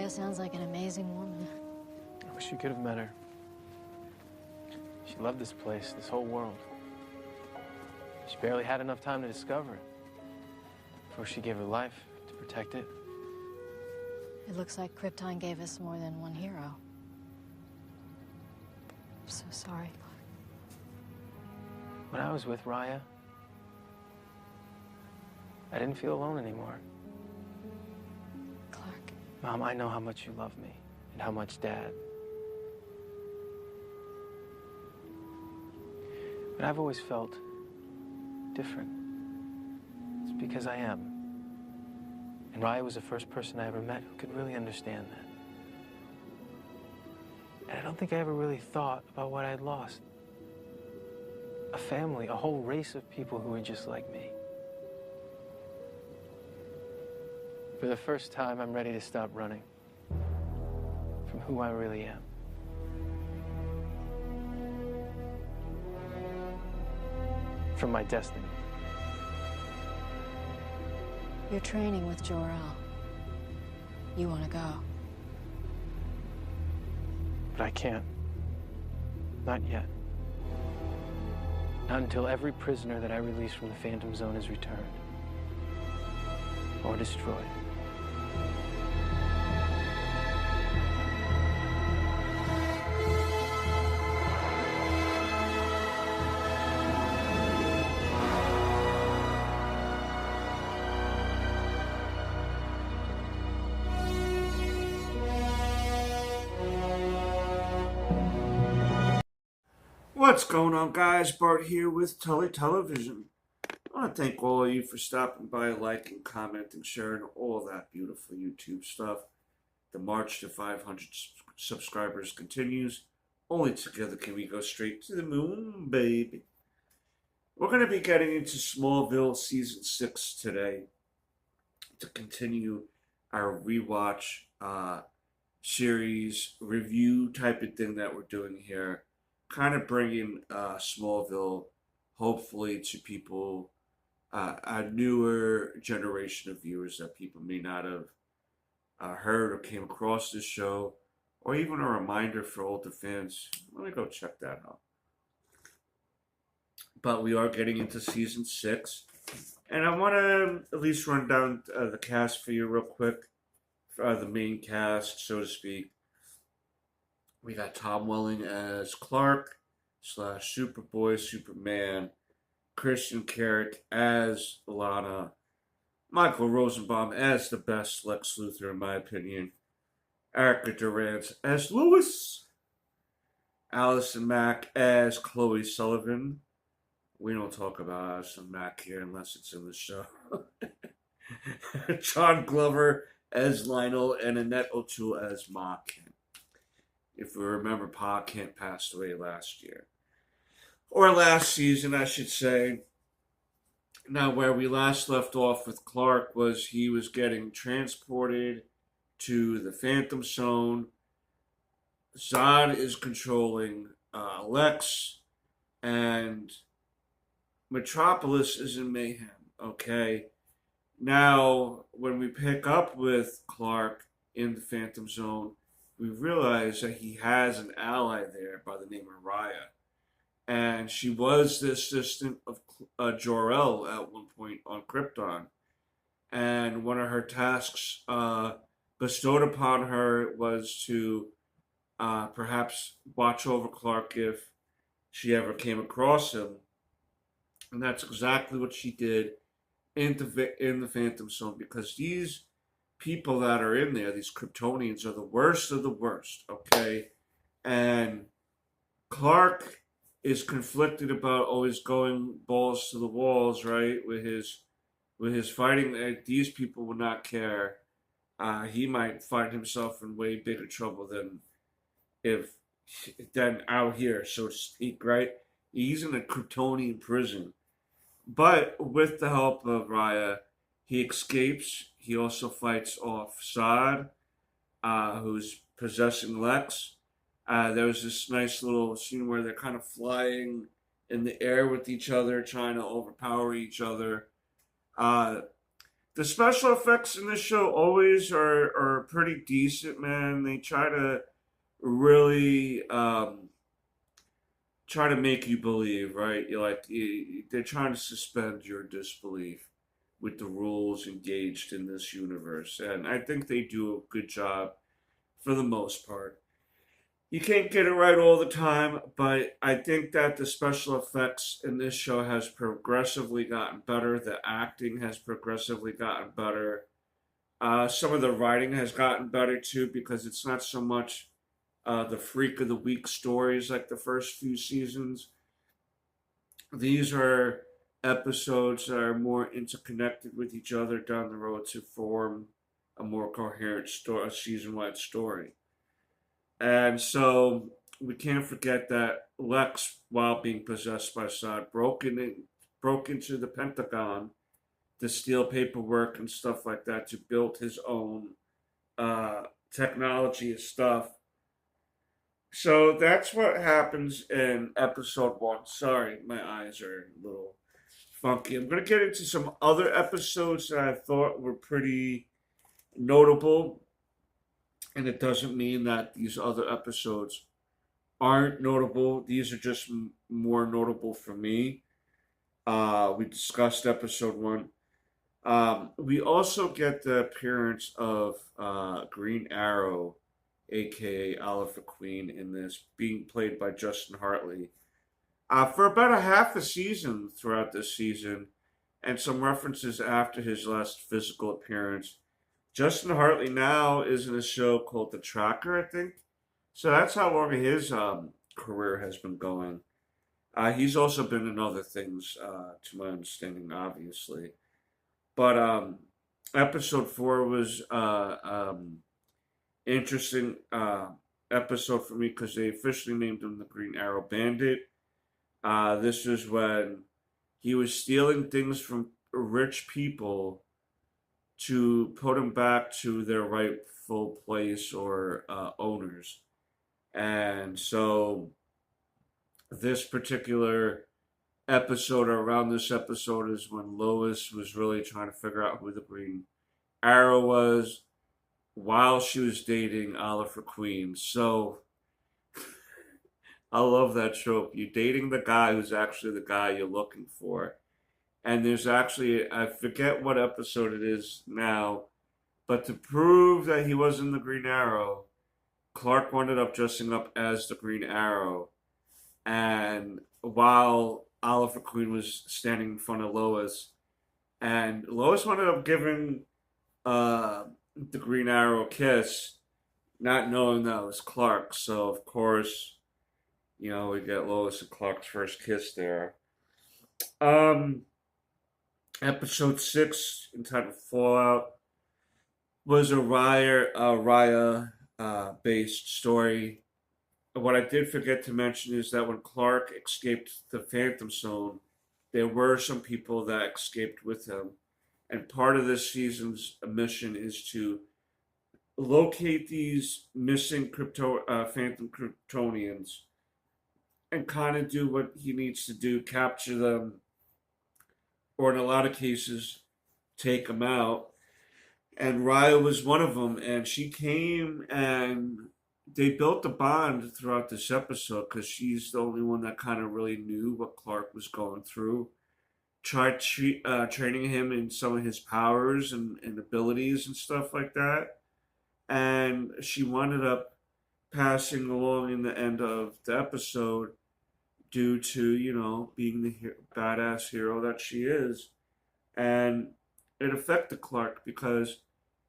Raya sounds like an amazing woman. I wish you could have met her. She loved this place, this whole world. She barely had enough time to discover it before she gave her life to protect it. It looks like Krypton gave us more than one hero. I'm so sorry, Clark. When I was with Raya, I didn't feel alone anymore. Clark. Mom, I know how much you love me and how much Dad. But I've always felt different. It's because I am. And Raya was the first person I ever met who could really understand that. And I don't think I ever really thought about what I'd lost. A family, a whole race of people who were just like me. For the first time, I'm ready to stop running from who I really am. From my destiny. You're training with Jor-El. You want to go. But I can't. Not yet. Not until every prisoner that I release from the Phantom Zone is returned. Or destroyed. What's going on, guys? Bart here with Tully Television. I want to thank all of you for stopping by, liking, commenting, sharing, all that beautiful YouTube stuff. The march to 500 subscribers continues. Only together can we go straight to the moon, baby. We're going to be getting into Smallville Season 6 today to continue our rewatch series review type of thing that we're doing here. Kind of bringing Smallville, hopefully, to people, a newer generation of viewers that people may not have heard or came across this show, or even a reminder for older fans. Let me go check that out. But we are getting into Season 6, and I want to at least run down the cast for you real quick, the main cast, so to speak. We got Tom Welling as Clark / Superboy, Superman. Christian Carrick as Lana. Michael Rosenbaum as the best Lex Luthor, in my opinion. Erica Durant as Lois. Allison Mack as Chloe Sullivan. We don't talk about Allison Mack here unless it's in the show. John Glover as Lionel and Annette O'Toole as Ma Kent. If we remember, Pa Kent passed away last year. Or last season, I should say. Now, where we last left off with Clark was he was getting transported to the Phantom Zone. Zod is controlling Lex, and Metropolis is in mayhem, okay? Now, when we pick up with Clark in the Phantom Zone, we realize that he has an ally there by the name of Raya. And she was the assistant of Jor-El at one point on Krypton. And one of her tasks bestowed upon her was to perhaps watch over Clark if she ever came across him. And that's exactly what she did in the Phantom Zone, because these people that are in there, these Kryptonians, are the worst of the worst, okay? And Clark is conflicted about always going balls to the walls, right? With his fighting, these people would not care. He might find himself in way bigger trouble than out here, so to speak, right? He's in a Kryptonian prison. But with the help of Raya, he escapes. He also fights off Zod, who's possessing Lex. There was this nice little scene where they're kind of flying in the air with each other, trying to overpower each other. The The special effects in this show always are pretty decent, man. They try to really try to make you believe, right? They're trying to suspend your disbelief with the rules engaged in this universe, and I think they do a good job for the most part. You can't get it right all the time, but I think that the special effects in this show has progressively gotten better. The acting has progressively gotten better. Some of the writing has gotten better too because it's not so much the freak of the week stories like the first few seasons. These are episodes that are more interconnected with each other down the road to form a more coherent story, a season-wide story. And so we can't forget that Lex, while being possessed by Sod, broke into the Pentagon to steal paperwork and stuff like that to build his own technology and stuff. So that's what happens in episode 1. Sorry, my eyes are a little funky. I'm going to get into some other episodes that I thought were pretty notable. And it doesn't mean that these other episodes aren't notable. These are just more notable for me. We discussed episode 1. We also get the appearance of Green Arrow, aka Oliver Queen, in this, being played by Justin Hartley. For about a half a season throughout this season, and some references after his last physical appearance. Justin Hartley now is in a show called The Tracker, I think. So that's how long his career has been going. He's also been in other things, to my understanding, obviously. But episode 4 was interesting episode for me because they officially named him the Green Arrow Bandit. This was when he was stealing things from rich people to put them back to their rightful place or owners. And so this particular episode, or around this episode, is when Lois was really trying to figure out who the Green Arrow was while she was dating Oliver Queen. So I love that trope. You're dating the guy who's actually the guy you're looking for. And there's actually, I forget what episode it is now, but to prove that he wasn't the Green Arrow, Clark ended up dressing up as the Green Arrow. And while Oliver Queen was standing in front of Lois, and Lois ended up giving the Green Arrow a kiss, not knowing that it was Clark. So, of course, we get Lois and Clark's first kiss there. Episode 6, entitled Fallout, was a Raya based story. What I did forget to mention is that when Clark escaped the Phantom Zone, there were some people that escaped with him. And part of this season's mission is to locate these missing Phantom Kryptonians and kind of do what he needs to do, capture them, or in a lot of cases, take them out. And Raya was one of them, and she came and they built a bond throughout this episode because she's the only one that kind of really knew what Clark was going through. Tried training him in some of his powers and abilities and stuff like that. And she wound up passing along in the end of the episode due to, being the badass hero that she is. And it affected Clark because,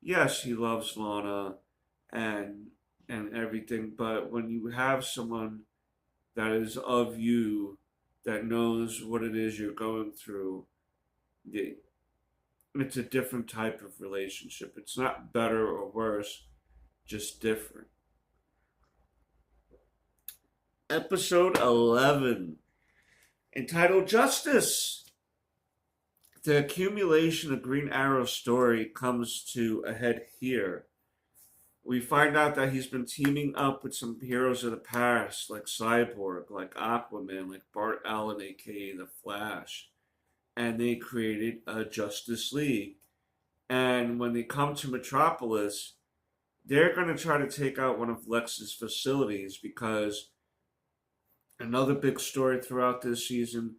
yes, he loves Lana and everything, but when you have someone that is of you, that knows what it is you're going through, it's a different type of relationship. It's not better or worse, just different. Episode 11, entitled Justice. The accumulation of Green Arrow's story comes to a head here. We find out that he's been teaming up with some heroes of the past, like Cyborg, like Aquaman, like Bart Allen, aka The Flash. And they created a Justice League. And when they come to Metropolis, they're going to try to take out one of Lex's facilities because another big story throughout this season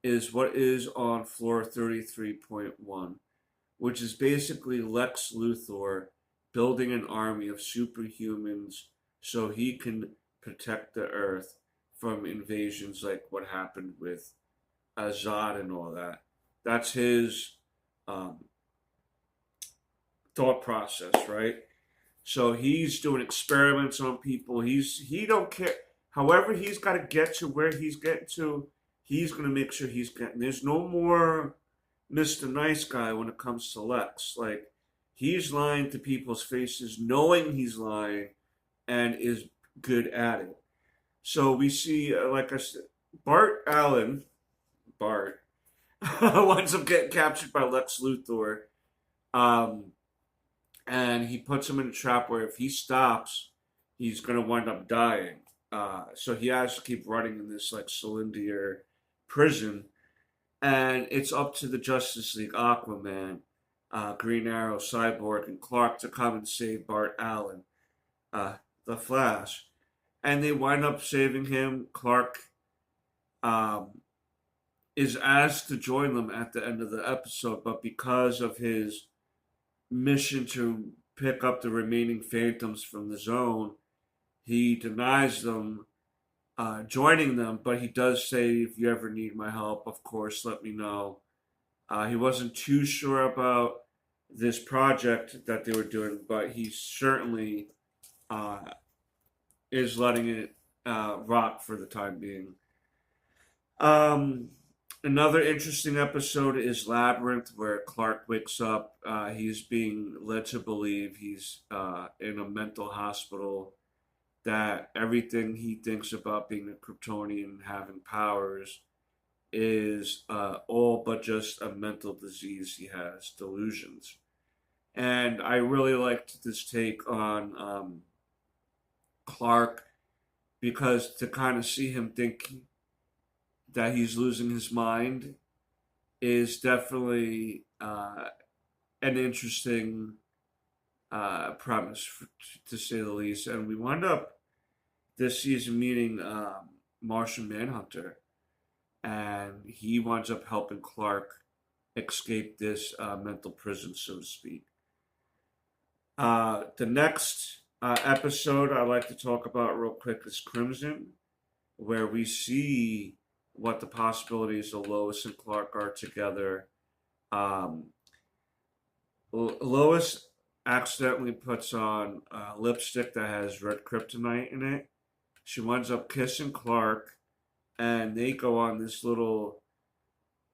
is what is on floor 33.1, which is basically Lex Luthor building an army of superhumans so he can protect the Earth from invasions like what happened with Azad and all that. That's his um, thought process, right? So he's doing experiments on people. He don't care. However, he's got to get to where he's getting to. He's going to make sure he's getting. There's no more Mr. Nice Guy when it comes to Lex. Like, he's lying to people's faces, knowing he's lying, and is good at it. So we see, like I said, Bart, winds up getting captured by Lex Luthor. Um, and he puts him in a trap where if he stops, he's going to wind up dying. So he has to keep running in this like cylinder prison, and it's up to the Justice League, Aquaman, Green Arrow, Cyborg, and Clark to come and save Bart Allen, the Flash, and they wind up saving him. Clark is asked to join them at the end of the episode, but because of his mission to pick up the remaining Phantoms from the zone, he denies them joining them, but he does say, if you ever need my help, of course, let me know. He wasn't too sure about this project that they were doing, but he certainly is letting it rock for the time being. Another interesting episode is Labyrinth, where Clark wakes up. He's being led to believe he's in a mental hospital, that everything he thinks about being a Kryptonian and having powers is all but just a mental disease he has, delusions. And I really liked this take on Clark, because to kind of see him think that he's losing his mind is definitely an interesting premise, to say the least. And we wound up this season meeting Martian Manhunter, and he winds up helping Clark escape this mental prison, so to speak. The next episode I'd like to talk about real quick is Crimson, where we see what the possibilities of Lois and Clark are together. Lois accidentally puts on lipstick that has red kryptonite in it. She winds up kissing Clark, and they go on this little,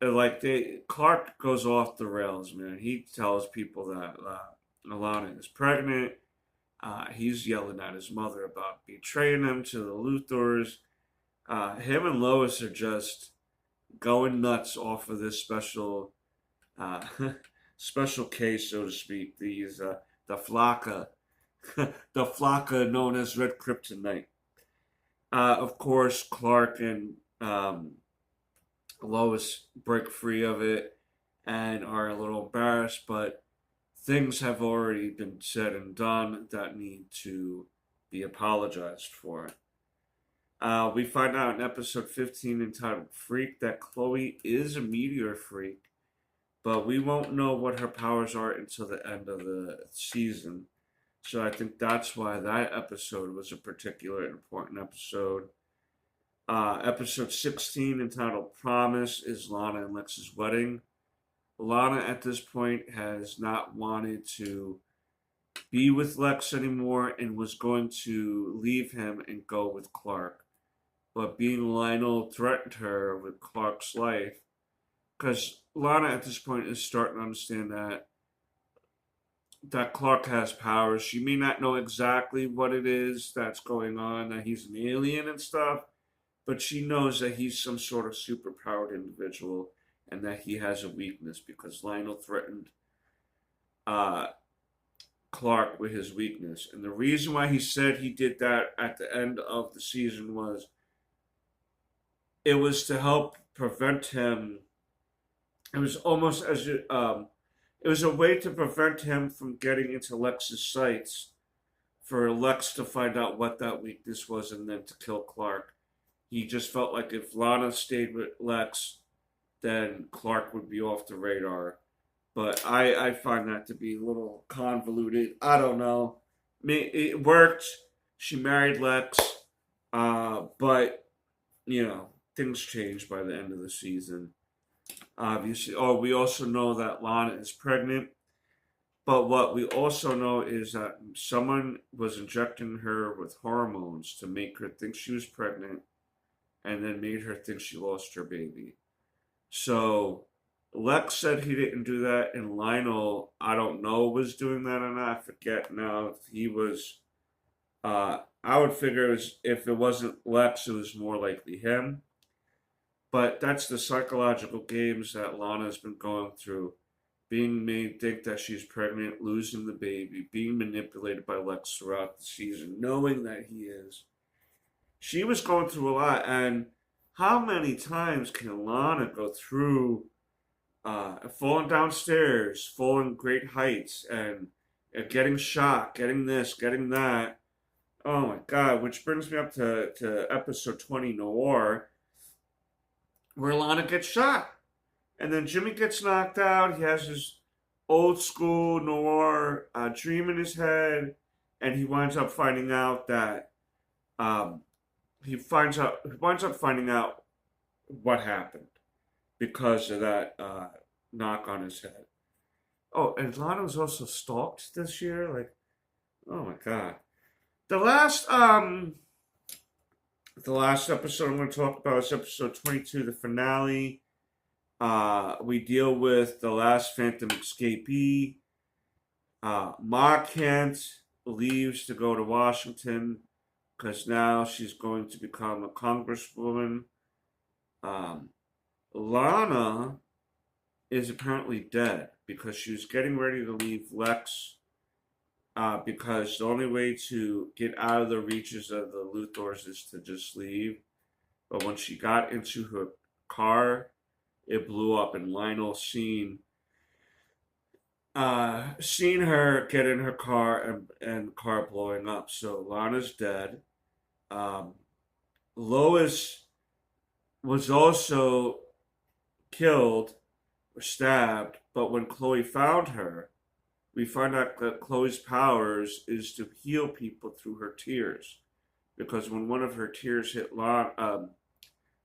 Clark goes off the rails, man. He tells people that Alana is pregnant. He's yelling at his mother about betraying him to the Luthors. Him and Lois are just going nuts off of this special special case, so to speak. These the Flocka, the Flocka known as Red Kryptonite. Of course, Clark and Lois break free of it and are a little embarrassed, but things have already been said and done that need to be apologized for. We find out in episode 15 entitled Freak that Chloe is a meteor freak, but we won't know what her powers are until the end of the season. So I think that's why that episode was a particularly important episode. Episode 16 entitled Promise is Lana and Lex's wedding. Lana at this point has not wanted to be with Lex anymore and was going to leave him and go with Clark. But being Lionel threatened her with Clark's life, because Lana at this point is starting to understand that Clark has powers. She may not know exactly what it is that's going on, that he's an alien and stuff, but she knows that he's some sort of superpowered individual and that he has a weakness, because Lionel threatened Clark with his weakness. And the reason why he said he did that at the end of the season was it was to help prevent him. It was almost as it was a way to prevent him from getting into Lex's sights, for Lex to find out what that weakness was and then to kill Clark. He just felt like if Lana stayed with Lex, then Clark would be off the radar. But I find that to be a little convoluted. I don't know. I mean, it worked. She married Lex, but things changed by the end of the season. Obviously, we also know that Lana is pregnant. But what we also know is that someone was injecting her with hormones to make her think she was pregnant, and then made her think she lost her baby. So Lex said he didn't do that, and Lionel, I don't know, was doing that or not. I forget now if he was. I would figure if it wasn't Lex, it was more likely him. But that's the psychological games that Lana's been going through. Being made think that she's pregnant, losing the baby, being manipulated by Lex throughout the season, knowing that he is. She was going through a lot, and how many times can Lana go through falling downstairs, falling great heights, and getting shot, getting this, getting that? Oh my God, which brings me up to episode 20, Noir, where Lana gets shot. And then Jimmy gets knocked out. He has his old school noir dream in his head, and he winds up finding out that he winds up finding out what happened because of that knock on his head. Oh, and Lana was also stalked this year. Like, oh my God. The last episode I'm going to talk about is episode 22, the finale. We deal with the last Phantom escapee. Ma Kent leaves to go to Washington because now she's going to become a congresswoman. Lana is apparently dead because she was getting ready to leave Lex because the only way to get out of the reaches of the Luthors is to just leave. But when she got into her car, it blew up, and Lionel seen her get in her car and the car blowing up. So Lana's dead. Lois was also killed or stabbed, but when Chloe found her, we find out that Chloe's powers is to heal people through her tears. Because when one of her tears hit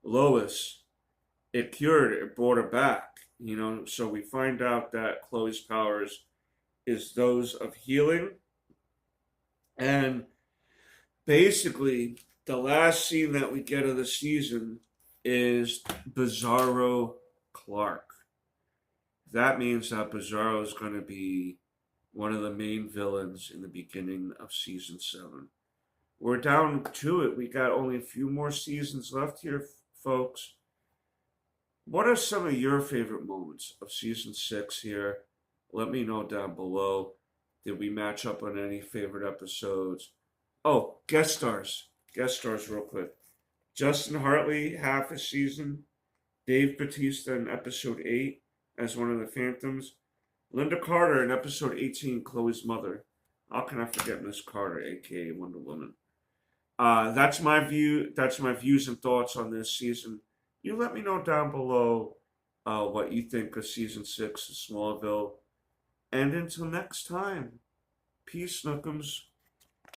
Lois, it cured her, it brought her back. So we find out that Chloe's powers is those of healing. And basically, the last scene that we get of the season is Bizarro Clark. That means that Bizarro is going to be one of the main villains in the beginning of season 7. We're down to it. We got only a few more seasons left here, folks. What are some of your favorite moments of season 6 here? Let me know down below. Did we match up on any favorite episodes? Oh, guest stars. Guest stars real quick. Justin Hartley, half a season. Dave Bautista in episode 8 as one of the Phantoms. Linda Carter in episode 18, Chloe's mother. How can I forget Miss Carter, aka Wonder Woman? That's my view. That's my views and thoughts on this season. You let me know down below what you think of season 6 of Smallville. And until next time, peace, Snookums.